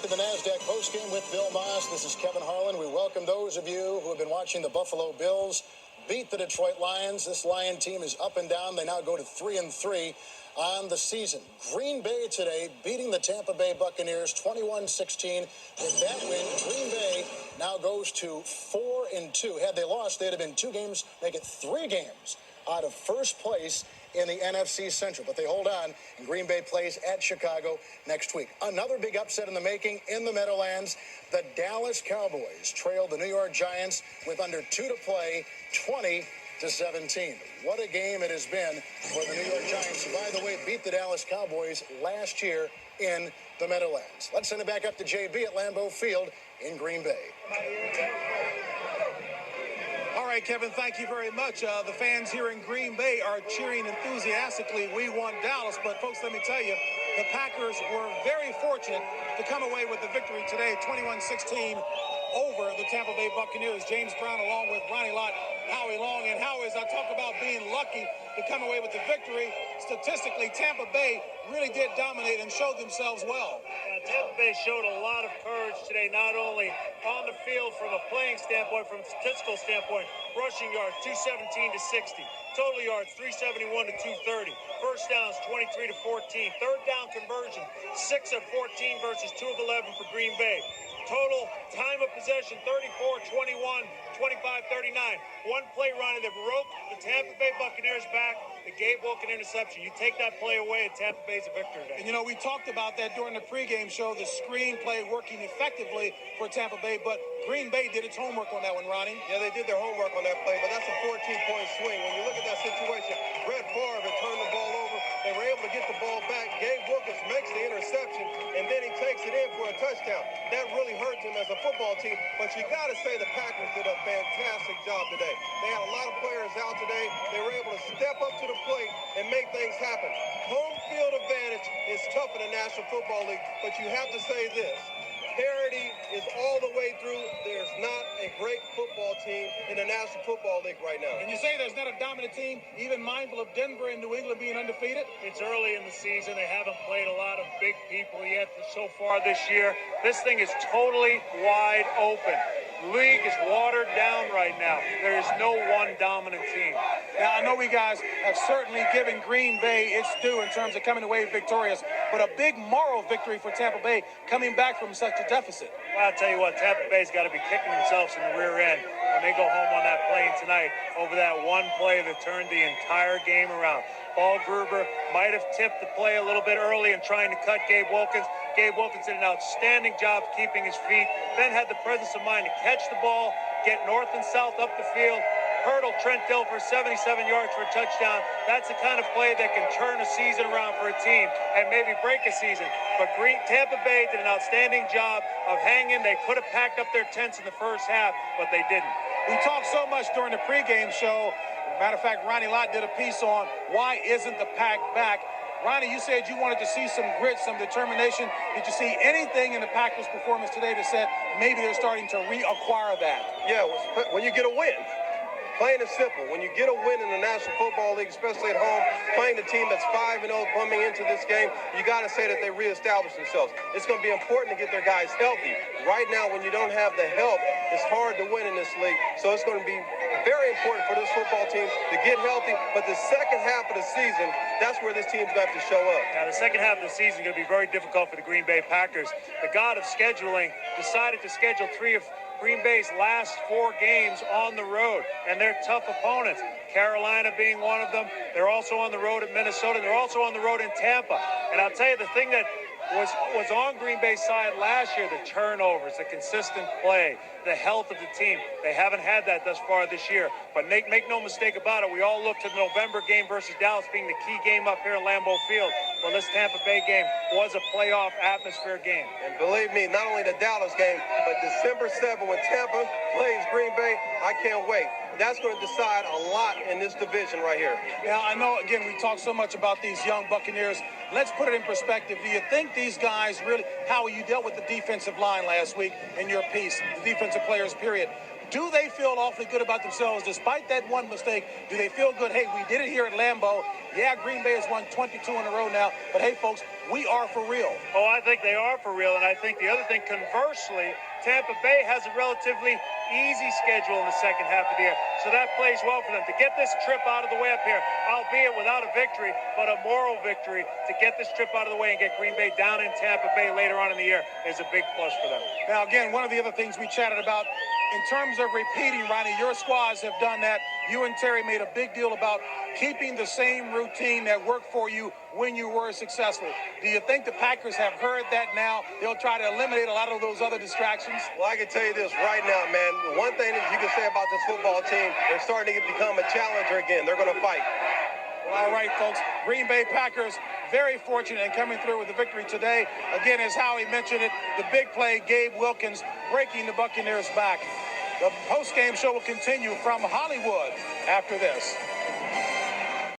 the NASDAQ Postgame with Bill Moss. This is Kevin Harlan. We welcome those of you who have been watching the Buffalo Bills beat the Detroit Lions. This Lion team is up and down. They now go to 3-3 on the season. Green Bay today beating the Tampa Bay Buccaneers 21-16. With that win, Green Bay now goes to 4-2. Had they lost, they'd have been 2 games, make it 3 games out of first place in the NFC Central. But they hold on, and Green Bay plays at Chicago next week. Another big upset in the making in the Meadowlands. The Dallas Cowboys trailed the New York Giants with under 2 to play, 20-17. What a game it has been for the New York Giants, who, by the way, beat the Dallas Cowboys last year in the Meadowlands. Let's send it back up to JB at Lambeau Field in Green Bay. All right, Kevin, thank you very much. The fans here in Green Bay are cheering enthusiastically. We won Dallas, but folks, let me tell you, the Packers were very fortunate to come away with the victory today, 21-16 over the Tampa Bay Buccaneers. James Brown along with Ronnie Lott, Howie Long, and Howie, as I talk about being lucky to come away with the victory, statistically, Tampa Bay really did dominate and showed themselves well. Tampa Bay showed a lot of courage today, not only on the field from a playing standpoint, from a statistical standpoint. Rushing yards, 217 to 60. Total yards, 371 to 230. First downs, 23 to 14. Third down conversion, 6 of 14 versus 2 of 11 for Green Bay. Total time of possession, 34-21, 25-39. One play running that broke the Tampa Bay Buccaneers back, the Gabe Wilkin interception. You take that play away, and Tampa Bay's a victor today. And, you know, we talked about that during the pregame show, the screenplay working effectively for Tampa Bay, but Green Bay did its homework on that one, Ronnie. Yeah, they did their homework on that play, but that's a 14-point swing. When you look at that situation, Brett Favre had turned the ball over. They were able to get the ball back. Gabe Wilkins makes the interception, and then he takes it in for a touchdown. That really hurts him as a football team, but you got to say the Packers did a fantastic job today. They had a lot of players out today. They were able to step up to the plate and make things happen. Home field advantage is tough in the National Football League, but you have to say this. Parity is all the way through. There's not a great football team in the National Football League right now. And you say there's not a dominant team, even mindful of Denver and New England being undefeated? It's early in the season. They haven't played a lot of big people yet so far this year. This thing is totally wide open. League is watered down right now. There is no one dominant team. Now, I know we guys have certainly given Green Bay its due in terms of coming away victorious, but a big moral victory for Tampa Bay coming back from such a deficit. Well, I'll tell you what, Tampa Bay's got to be kicking themselves in the rear end when they go home on that plane tonight over that one play that turned the entire game around. Paul Gruber might have tipped the play a little bit early in trying to cut Gabe Wilkins. Gabe Wilkins did an outstanding job keeping his feet, then had the presence of mind to catch the ball, get north and south up the field, hurdle Trent Dill for 77 yards for a touchdown. That's the kind of play that can turn a season around for a team and maybe break a season. But Tampa Bay did an outstanding job of hanging. They could have packed up their tents in the first half, but they didn't. We talked so much during the pregame show. Matter of fact, Ronnie Lott did a piece on why isn't the pack back. Ronnie, you said you wanted to see some grit, some determination. Did you see anything in the Packers' performance today that said maybe they're starting to reacquire that? Yeah, when you get a win. Plain and simple. When you get a win in the National Football League, especially at home, playing the team that's 5-0 coming into this game, you got to say that they reestablish themselves. It's going to be important to get their guys healthy. Right now, when you don't have the help, it's hard to win in this league. So it's going to be very important for this football team to get healthy. But the second half of the season, that's where this team's going to have to show up. Now, the second half of the season is going to be very difficult for the Green Bay Packers. The god of scheduling decided to schedule 3 of Green Bay's last 4 games on the road, and they're tough opponents. Carolina being one of them. They're also on the road at Minnesota. They're also on the road in Tampa. And I'll tell you, the thing that was on Green Bay's side last year, the turnovers, the consistent play, the health of the team. They haven't had that thus far this year. But make no mistake about it, we all look to the November game versus Dallas being the key game up here in Lambeau Field. Well, this Tampa Bay game was a playoff atmosphere game. And believe me, not only the Dallas game, but December 7th when Tampa plays Green Bay, I can't wait. That's going to decide a lot in this division right here. Now, I know, again, we talk so much about these young Buccaneers. Let's put it in perspective. Do you think these guys really, Howie, you dealt with the defensive line last week in your piece, the defensive players, period. Do they feel awfully good about themselves despite that one mistake? Do they feel good? Hey, we did it here at Lambeau. Yeah, Green Bay has won 22 in a row now, but hey, folks, we are for real. Oh, I think they are for real, and I think the other thing, conversely, Tampa Bay has a relatively easy schedule in the second half of the year, so that plays well for them. To get this trip out of the way up here, albeit without a victory, but a moral victory, to get this trip out of the way and get Green Bay down in Tampa Bay later on in the year is a big plus for them. Now, again, one of the other things we chatted about in terms of repeating, Ronnie, your squads have done that. You and Terry made a big deal about keeping the same routine that worked for you when you were successful. Do you think the Packers have heard that now? They'll try to eliminate a lot of those other distractions? Well, I can tell you this right now, man. One thing that you can say about this football team, they're starting to become a challenger again. They're going to fight. Well, all right, folks. Green Bay Packers very fortunate in coming through with the victory today. Again, as Howie mentioned it, the big play, Gabe Wilkins breaking the Buccaneers back. The post-game show will continue from Hollywood after this.